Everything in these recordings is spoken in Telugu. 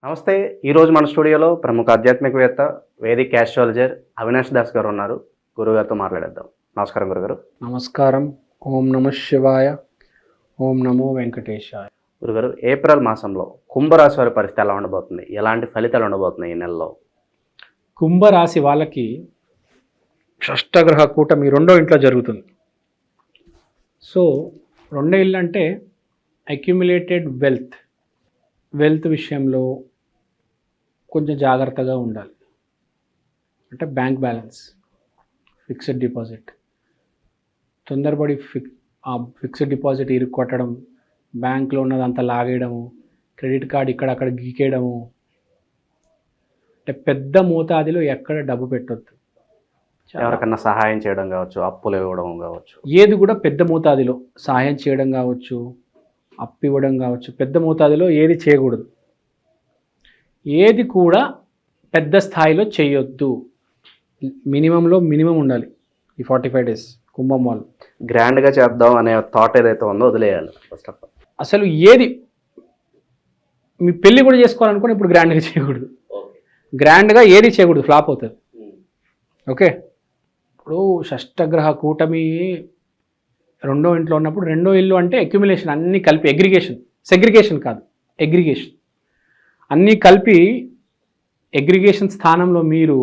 నమస్తే. ఈరోజు మన స్టూడియోలో ప్రముఖ ఆధ్యాత్మికవేత్త, వేదిక్ యాస్ట్రాలజర్ అవినాష్ దాస్ గారు ఉన్నారు. గురుగారితో మాట్లాడేద్దాం. నమస్కారం గురుగారు. నమస్కారం. ఓం నమ శివాయ. ఓం నమో వెంకటేశాయ. గురుగారు, ఏప్రిల్ మాసంలో కుంభరాశి వారి పరిస్థితి ఎలా ఉండబోతుంది? ఎలాంటి ఫలితాలు ఉండబోతున్నాయి ఈ నెలలో? కుంభరాశి వాళ్ళకి షష్టగ్రహ కూటమి రెండో ఇంట్లో జరుగుతుంది. సో రెండో ఇల్లు అంటే అక్యుములేటెడ్ వెల్త్ విషయంలో కొంచెం జాగ్రత్తగా ఉండాలి. అంటే బ్యాంక్ బ్యాలెన్స్, ఫిక్స్డ్ డిపాజిట్, తొందరపడి ఫిక్స్డ్ డిపాజిట్ ఇరుక్కొట్టడం, బ్యాంక్లో ఉన్నదంతా లాగేయడము, క్రెడిట్ కార్డ్ ఇక్కడక్కడ గీకేయడము, అంటే పెద్ద మోతాదిలో ఎక్కడ డబ్బు పెట్టొద్దు. ఎవరికన్నా సహాయం చేయడం కావచ్చు, అప్పులు ఇవ్వడం కావచ్చు, ఏది కూడా పెద్ద మోతాదిలో సహాయం చేయడం కావచ్చు, అప్పు ఇవ్వడం కావచ్చు, పెద్ద మోతాదిలో ఏది చేయకూడదు. ఏది కూడా పెద్ద స్థాయిలో చేయొద్దు. మినిమం ఉండాలి ఈ 45 days కుంభం వాళ్ళు. గ్రాండ్గా చేద్దాం అనే థాట్ ఏదైతే ఉందో వదిలేయాలి ఫస్ట్ ఆఫ్ ఆల్. అసలు ఏది మీ పెళ్ళి కూడా చేసుకోవాలనుకుని ఇప్పుడు గ్రాండ్గా చేయకూడదు. గ్రాండ్గా ఏది చేయకూడదు, ఫ్లాప్ అవుతుంది. ఓకే, ఇప్పుడు షష్టగ్రహ కూటమి రెండో ఇంట్లో ఉన్నప్పుడు, రెండో ఇల్లు అంటే అక్యుములేషన్, అన్నీ కలిపి సెగ్రిగేషన్ కాదు, అగ్రిగేషన్, అన్నీ కలిపి అగ్రిగేషన్ స్థానంలో మీరు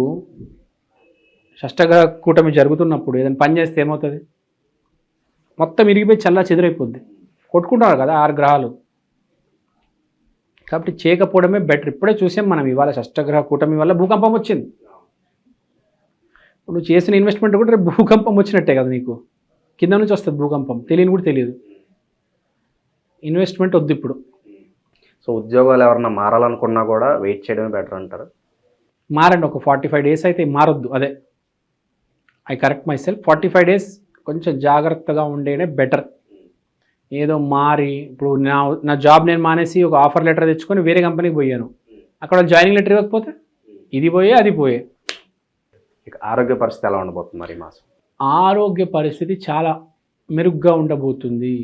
షష్టగ్రహ కూటమి జరుగుతున్నప్పుడు ఏదైనా పని చేస్తే ఏమవుతుంది? మొత్తం ఇరిగిపోయి చల్లా చెదిరైపోద్ది. కొట్టుకుంటారు కదా 6 గ్రహాలు. కాబట్టి చేయకపోవడమే బెటర్. ఇప్పుడే చూసాం మనం, ఇవాళ షష్టగ్రహ కూటమి వల్ల భూకంపం వచ్చింది. ఇప్పుడు చేసిన ఇన్వెస్ట్మెంట్ కూడా రేపు భూకంపం వచ్చినట్టే కదా. నీకు కింద నుంచి వస్తుంది భూకంపం, తెలియని కూడా తెలియదు. ఇన్వెస్ట్మెంట్ వద్దు ఇప్పుడు. సో ఉద్యోగాలు ఎవరన్నా మారాలనుకున్నా కూడా వెయిట్ చేయడమే బెటర్ అంటారు. మారండి, ఒక 45 days అయితే మారొద్దు. అదే I correct my self. 45 days కొంచెం జాగ్రత్తగా ఉండేనే బెటర్. ఏదో మారి ఇప్పుడు నా జాబ్ నేను మానేసి ఒక ఆఫర్ లెటర్ తెచ్చుకొని వేరే కంపెనీకి పోయాను, అక్కడ జాయినింగ్ లెటర్ ఇవ్వకపోతే ఇది పోయే అది పోయే. ఇక ఆరోగ్య పరిస్థితి ఎలా ఉండబోతుంది మరి ఈ మాసం? ఆరోగ్య పరిస్థితి చాలా మెరుగ్గా ఉండబోతుంది.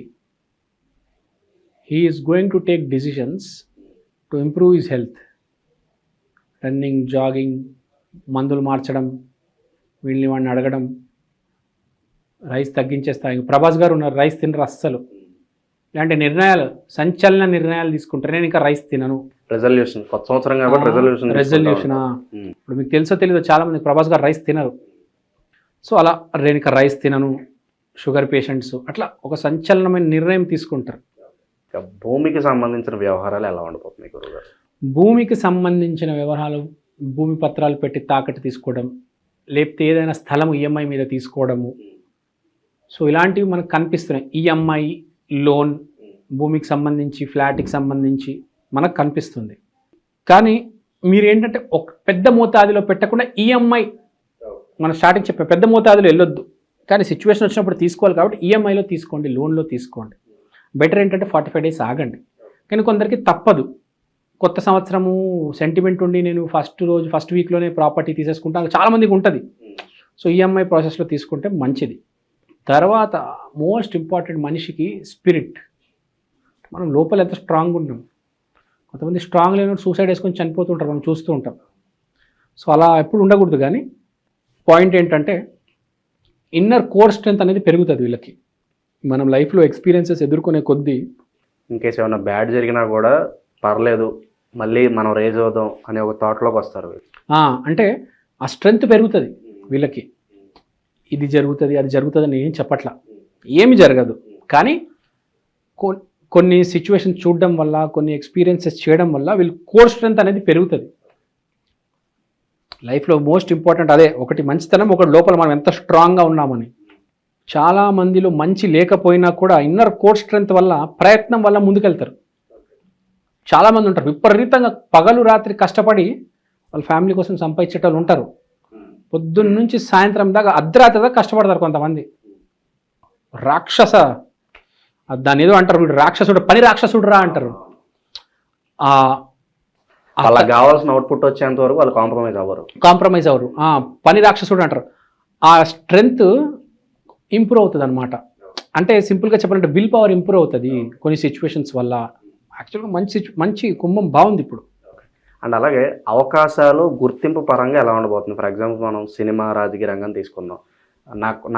He is going to take decisions to improve his health. Running, jogging, మందులు మార్చడం, వీళ్ళని వాడిని అడగడం, రైస్ తగ్గించేస్తాయి. ప్రభాస్ గారు ఉన్నారు, రైస్ తినరు అస్సలు. ఇలాంటి నిర్ణయాలు, సంచలన నిర్ణయాలు తీసుకుంటారు. నేను ఇంకా రైస్ తినను. రెజల్యూషన్, కొత్త సంవత్సరం కాబట్టి రెజల్యూషన్. ఇప్పుడు మీకు తెలుసో తెలీదో, చాలా మంది ప్రభాస్ గారు రైస్ తినరు. సో అలా నేను ఇంకా రైస్ తినను, షుగర్ పేషెంట్స్ అట్లా ఒక సంచలనమైన నిర్ణయం తీసుకుంటారు. భూమికి సంబంధించిన వ్యవహారాలు ఎలా ఉండబోతున్నాయి గురుగారు? భూమికి సంబంధించిన వ్యవహారాలు, భూమి పత్రాలు పెట్టి తాకట్టు తీసుకోవడం, లేకపోతే ఏదైనా స్థలం ఈఎంఐ మీద తీసుకోవడము, సో ఇలాంటివి మనకు కనిపిస్తున్నాయి. ఈఎంఐ, లోన్, భూమికి సంబంధించి, ఫ్లాట్కి సంబంధించి మనకు కనిపిస్తుంది. కానీ మీరు ఏంటంటే ఒక పెద్ద మోతాదిలో పెట్టకుండా ఈఎంఐ, మనం స్టార్టింగ్ చెప్పే పెద్ద మోతాదులో వెళ్ళొద్దు. కానీ సిచ్యువేషన్ వచ్చినప్పుడు తీసుకోవాలి కాబట్టి ఈఎంఐలో తీసుకోండి, లోన్లో తీసుకోండి. బెటర్ ఏంటంటే 45 days ఆగండి. కానీ కొందరికి తప్పదు. కొత్త సంవత్సరము సెంటిమెంట్ ఉండి నేను ఫస్ట్ వీక్లోనే ప్రాపర్టీ తీసేసుకుంటాను, చాలామందికి ఉంటుంది. సో ఈఎంఐ ప్రాసెస్లో తీసుకుంటే మంచిది. తర్వాత మోస్ట్ ఇంపార్టెంట్ మనిషికి స్పిరిట్. మనం లోపల ఎంత స్ట్రాంగ్ ఉంటాం. కొంతమంది స్ట్రాంగ్ లేని సూసైడ్ వేసుకొని చనిపోతుంటారు, మనం చూస్తూ ఉంటాం. సో అలా ఎప్పుడు ఉండకూడదు. కానీ పాయింట్ ఏంటంటే ఇన్నర్ కోర్ స్ట్రెంత్ అనేది పెరుగుతుంది వీళ్ళకి. మనం లైఫ్లో ఎక్స్పీరియన్సెస్ ఎదుర్కొనే కొద్దీ, ఇన్కేస్ ఏమైనా బ్యాడ్ జరిగినా కూడా పర్లేదు, మళ్ళీ మనం రేజ్ అవుదాం అనే ఒక థాట్లోకి వస్తారు. అంటే ఆ స్ట్రెంత్ పెరుగుతుంది వీళ్ళకి. ఇది జరుగుతుంది, అది జరుగుతుంది అని ఏం చెప్పట్లా, ఏమి జరగదు. కానీ కొన్ని సిచ్యువేషన్ చూడడం వల్ల, కొన్ని ఎక్స్పీరియన్సెస్ చేయడం వల్ల వీళ్ళు కోర్ స్ట్రెంత్ అనేది పెరుగుతుంది. లైఫ్లో మోస్ట్ ఇంపార్టెంట్ అదే. ఒకటి మంచితనం, ఒకటి లోపల మనం ఎంత స్ట్రాంగ్గా ఉన్నామని. చాలామందిలో మంచి లేకపోయినా కూడా ఇన్నర్ కోర్ స్ట్రెంత్ వల్ల, ప్రయత్నం వల్ల ముందుకెళ్తారు. చాలామంది ఉంటారు విపరీతంగా పగలు రాత్రి కష్టపడి వాళ్ళ ఫ్యామిలీ కోసం సంపాదించేటోళ్ళు ఉంటారు. పొద్దున్న నుంచి సాయంత్రం దాకా, అర్ధరాత్రి దాకా కష్టపడతారు కొంతమంది. రాక్షస, దాన్ని ఏదో అంటారు, వీడు రాక్షసుడు, పని రాక్షసుడు రా అంటారు. వాళ్ళకి కావాల్సిన అవుట్పుట్ వచ్చేంత వరకు వాళ్ళు కాంప్రమైజ్ అవ్వరు. పని రాక్షసుడు అంటారు. ఆ స్ట్రెంగ్త్ ఇంప్రూవ్ అవుతుంది అనమాట. అంటే సింపుల్గా చెప్పాలంటే విల్ పవర్ ఇంప్రూవ్ అవుతుంది కొన్ని సిచ్యువేషన్స్ వల్ల. యాక్చువల్గా మంచి కుంభం బాగుంది ఇప్పుడు. అండ్ అలాగే అవకాశాలు గుర్తింపు పరంగా ఎలా ఉండబోతుంది? ఫర్ ఎగ్జాంపుల్ మనం సినిమా, రాజకీయ రంగం తీసుకుందాం.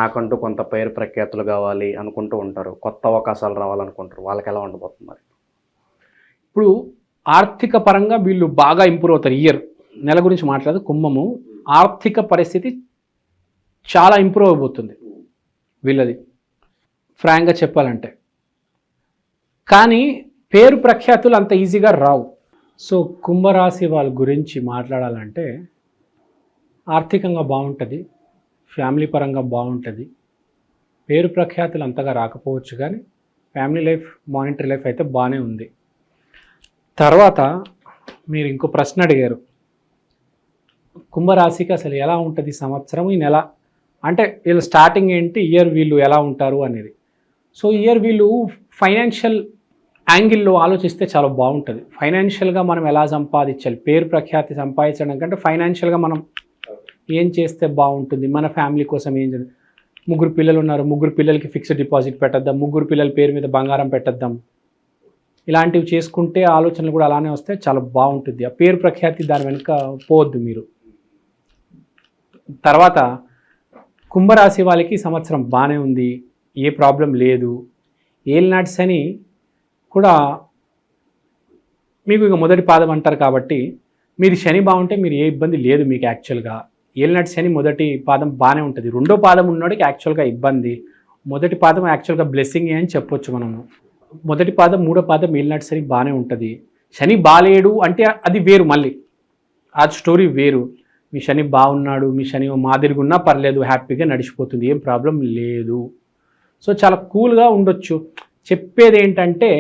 నాకంటూ కొంత పేరు ప్రఖ్యాతులు కావాలి అనుకుంటూ ఉంటారు. కొత్త అవకాశాలు రావాలనుకుంటారు. వాళ్ళకి ఎలా ఉండబోతుంది మరి? ఇప్పుడు ఆర్థిక పరంగా వీళ్ళు బాగా ఇంప్రూవ్ అవుతారు. ఇయర్ నెల గురించి మాట్లాడదు. కుంభము ఆర్థిక పరిస్థితి చాలా ఇంప్రూవ్ అయిపోతుంది వీళ్ళది, ఫ్రాంక్గా చెప్పాలంటే. కానీ పేరు ప్రఖ్యాతులు అంత ఈజీగా రావు. సో కుంభరాశి వాళ్ళ గురించి మాట్లాడాలంటే ఆర్థికంగా బాగుంటుంది, ఫ్యామిలీ పరంగా బాగుంటుంది, పేరు ప్రఖ్యాతులు అంతగా రాకపోవచ్చు, కానీ ఫ్యామిలీ లైఫ్, మానిటరీ లైఫ్ అయితే బాగానే ఉంది. తర్వాత మీరు ఇంకో ప్రశ్న అడిగారు, కుంభరాశికి అసలు ఎలా ఉంటుంది సంవత్సరం, ఈ నెల అంటే వీళ్ళు స్టార్టింగ్ ఏంటి, ఇయర్ వీళ్ళు ఎలా ఉంటారు అనేది. సో ఇయర్ వీళ్ళు ఫైనాన్షియల్ యాంగిల్లో ఆలోచిస్తే చాలా బాగుంటుంది. ఫైనాన్షియల్గా మనం ఎలా సంపాదించాలి, పేరు ప్రఖ్యాతి సంపాదించడం కంటే ఫైనాన్షియల్గా మనం ఏం చేస్తే బాగుంటుంది, మన ఫ్యామిలీ కోసం ఏం చేయాలి. 3 పిల్లలు ఉన్నారు, 3 పిల్లలకి ఫిక్స్డ్ డిపాజిట్ పెట్టద్దాం, 3 పిల్లల పేరు మీద బంగారం పెట్టద్దాం, ఇలాంటివి చేసుకుంటే ఆలోచనలు కూడా అలానే వస్తే చాలా బాగుంటుంది. ఆ పేరు ప్రఖ్యాతి దాని వెనుక పోవద్దు మీరు. తర్వాత కుంభరాశి వాళ్ళకి సంవత్సరం బాగానే ఉంది, ఏ ప్రాబ్లం లేదు. ఏలినాటి శని కూడా మీకు ఇక మొదటి పాదం అంటారు కాబట్టి మీరు శని బాగుంటే మీరు ఏ ఇబ్బంది లేదు మీకు. యాక్చువల్గా ఏలినాటి శని మొదటి పాదం బాగానే ఉంటుంది. రెండో పాదం ఉన్నోడికి యాక్చువల్గా ఇబ్బంది, మొదటి పాదం యాక్చువల్గా బ్లెస్సింగ్ అని చెప్పొచ్చు మనము. మొదటి పాదం, మూడో పాదం ఏలినాటి శని బాగానే ఉంటుంది. శని బాలేడు అంటే అది వేరు, మళ్ళీ ఆ స్టోరీ వేరు. మీ శని బాగున్నాడు, మీ శని మాదిరిగా ఉన్నా పర్లేదు, హ్యాపీగా నడిచిపోతుంది, ఏం ప్రాబ్లం లేదు. సో చాలా కూల్గా ఉండొచ్చు. చెప్పేది ఏంటంటే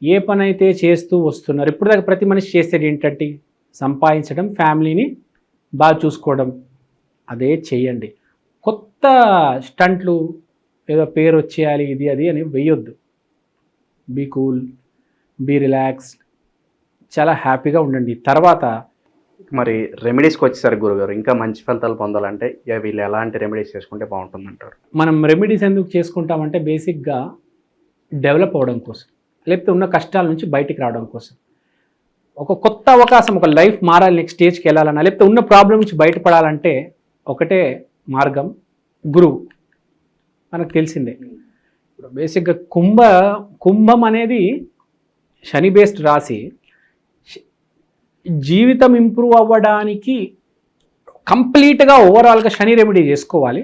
ఏ పని అయితే చేస్తూ వస్తున్నారు ఇప్పుడు దాకా ప్రతి మనిషి చేసేది ఏంటంటే సంపాదించడం, ఫ్యామిలీని బాగా చూసుకోవడం, అదే చేయండి. కొత్త స్టంట్లు ఏదో పేరు వచ్చేయాలి ఇది అది అని వేయొద్దు. బీ కూల్, బీ రిలాక్స్డ్, చాలా హ్యాపీగా ఉండండి. తర్వాత మరి రెమెడీస్కి వచ్చేసరికి గురుగారు ఇంకా మంచి ఫలితాలు పొందాలంటే వీళ్ళు ఎలాంటి రెమెడీస్ చేసుకుంటే బాగుంటుందంటారు? మనం రెమెడీస్ ఎందుకు చేసుకుంటామంటే బేసిక్గా డెవలప్ అవ్వడం కోసం, లేకపోతే ఉన్న కష్టాల నుంచి బయటికి రావడం కోసం. ఒక కొత్త అవకాశం, ఒక లైఫ్ మారాలి, నెక్స్ట్ స్టేజ్కి వెళ్ళాలన్నా, లేకపోతే ఉన్న ప్రాబ్లం నుంచి బయటపడాలంటే ఒకటే మార్గం, గురువు. మనకు తెలిసిందే. ఇప్పుడు బేసిక్గా కుంభం అనేది శని బేస్డ్ రాశి. జీవితం ఇంప్రూవ్ అవ్వడానికి కంప్లీట్గా ఓవరాల్గా శని రెమెడీ చేసుకోవాలి.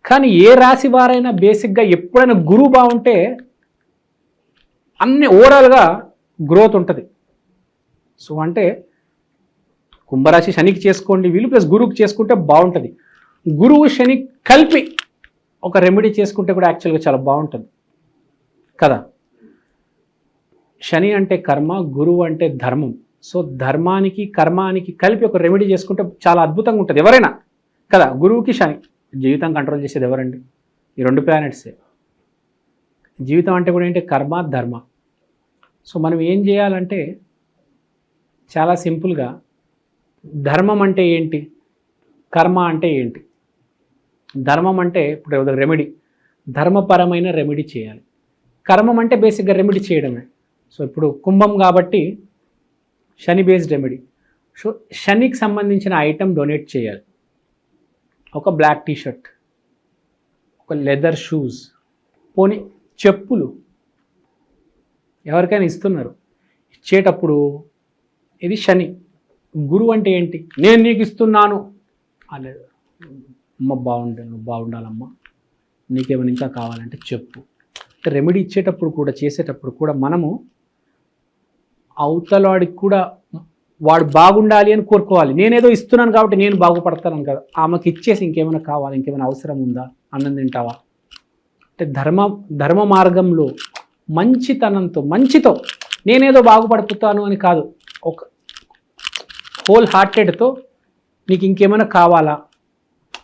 కానీ ఏ రాశి వారైనా బేసిక్గా ఎప్పుడైనా గురువు బాగుంటే అన్ని ఓవరాల్గా గ్రోత్ ఉంటుంది. సో అంటే కుంభరాశి శనికి చేసుకోండి వీళ్ళు, ప్లస్ గురువుకి చేసుకుంటే బాగుంటుంది. గురువు శని కలిపి ఒక రెమెడీ చేసుకుంటే కూడా యాక్చువల్గా చాలా బాగుంటుంది కదా. శని అంటే కర్మ, గురువు అంటే ధర్మం. సో ధర్మానికి కర్మానికి కలిపి ఒక రెమెడీ చేసుకుంటే చాలా అద్భుతంగా ఉంటుంది ఎవరైనా కదా. గురువుకి శని, జీవితం కంట్రోల్ చేసేది ఎవరండి? ఈ 2 ప్లానెట్సే. జీవితం అంటే కూడా ఏంటి? కర్మ, ధర్మ. సో మనం ఏం చేయాలంటే చాలా సింపుల్గా, ధర్మం అంటే ఏంటి, కర్మ అంటే ఏంటి. ధర్మం అంటే ఇప్పుడు ఒక రెమెడీ, ధర్మపరమైన రెమెడీ చేయాలి. కర్మం అంటే బేసిక్గా రెమెడీ చేయడమే. సో ఇప్పుడు కుంభం కాబట్టి శని బేస్డ్ రెమెడీ. సో శనికి సంబంధించిన ఐటెం డొనేట్ చేయాలి. ఒక బ్లాక్ టీషర్ట్, ఒక లెదర్ షూస్, పోనీ చెప్పులు ఎవరికైనా ఇస్తున్నారు, ఇచ్చేటప్పుడు ఇది శని. గురువు అంటే ఏంటి? నేను నీకు ఇస్తున్నాను అనేది. అమ్మ నువ్వు బాగుండాలమ్మా, నీకేమైనా ఇంకా కావాలంటే చెప్పు. రెమెడీ ఇచ్చేటప్పుడు కూడా, చేసేటప్పుడు కూడా మనము అవతలవాడికి కూడా వాడు బాగుండాలి అని కోరుకోవాలి. నేనేదో ఇస్తున్నాను కాబట్టి నేను బాగుపడతాను కదా. ఆమెకి ఇచ్చేసి ఇంకేమైనా కావాలి, ఇంకేమైనా అవసరం ఉందా, అన్నం తింటావా అంటే ధర్మ మార్గంలో మంచితనంతో, మంచితో నేనేదో బాగుపడిపోతాను అని కాదు, ఒక హోల్ హార్టెడ్తో నీకు ఇంకేమైనా కావాలా,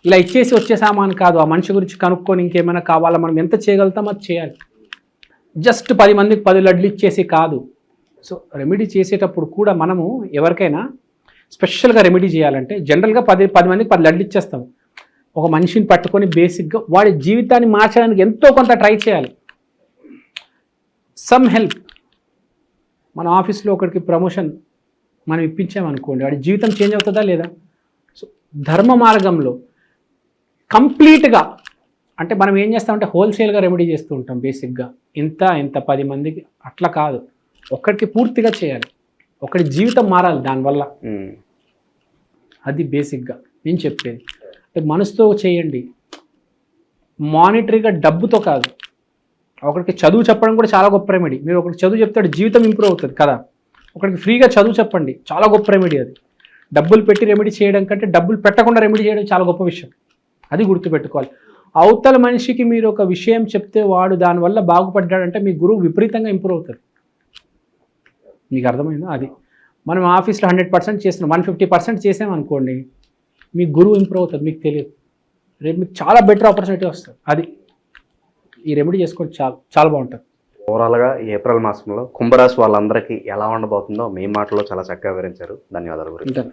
ఇలా ఇచ్చేసి వచ్చేసామని కాదు, ఆ మనిషి గురించి కనుక్కొని ఇంకేమైనా కావాలా, మనం ఎంత చేయగలుగుతాం అది చేయాలి. జస్ట్ 10 మందికి 10 లడ్లు ఇచ్చేసి కాదు. సో రెమెడీ చేసేటప్పుడు కూడా మనము ఎవరికైనా స్పెషల్గా రెమెడీ చేయాలంటే జనరల్గా 10 మందికి 10 లడ్లు ఇచ్చేస్తాం. ఒక మనిషిని పట్టుకొని బేసిక్గా వాడి జీవితాన్ని మార్చడానికి ఎంతో కొంత ట్రై చేయాలి. Some help. మన ఆఫీస్లో ఒకరికి ప్రమోషన్ మనం ఇప్పించామనుకోండి వాడి జీవితం చేంజ్ అవుతుందా లేదా? సో ధర్మ మార్గంలో కంప్లీట్గా అంటే మనం ఏం చేస్తామంటే హోల్సేల్గా రెమెడీ చేస్తూ ఉంటాం బేసిక్గా, ఇంత 10 మందికి, అట్లా కాదు, ఒక్కడికి పూర్తిగా చేయాలి, ఒకటి జీవితం మారాలి దానివల్ల. అది బేసిక్గా నేను చెప్పేది. అంటే మనసుతో చేయండి, మానిటరీగా డబ్బుతో కాదు. ఒకరికి చదువు చెప్పడం కూడా చాలా గొప్ప రెమెడీ. మీరు ఒకరికి చదువు చెప్తాడు జీవితం ఇంప్రూవ్ అవుతుంది కదా. ఒకరికి ఫ్రీగా చదువు చెప్పండి, చాలా గొప్ప రెమెడీ అది. డబ్బులు పెట్టి రెమెడీ చేయడం కంటే డబ్బులు పెట్టకుండా రెమెడీ చేయడం చాలా గొప్ప విషయం. అది గుర్తుపెట్టుకోవాలి. అవతల మనిషికి మీరు ఒక విషయం చెప్తే వాడు దానివల్ల బాగుపడ్డాడంటే మీ గురువు విపరీతంగా ఇంప్రూవ్ అవుతారు. మీకు అర్థమైందా? అది మనం ఆఫీస్లో 100% చేస్తున్నాం, 150% చేసామనుకోండి, మీ గురువు ఇంప్రూవ్ అవుతుంది, మీకు తెలియదు. రేపు మీకు చాలా బెటర్ ఆపర్చునిటీ వస్తుంది. అది ఈ రెమెడీ చేసుకోండి, చాలా బాగుంటుంది. ఓవరాల్గా ఏప్రిల్ మాసంలో కుంభరాశి వాళ్ళందరికీ ఎలా ఉండబోతుందో మీ మాటలో చాలా చక్కగా వివరించారు. ధన్యవాదాలు గురించి. ఉంటాను.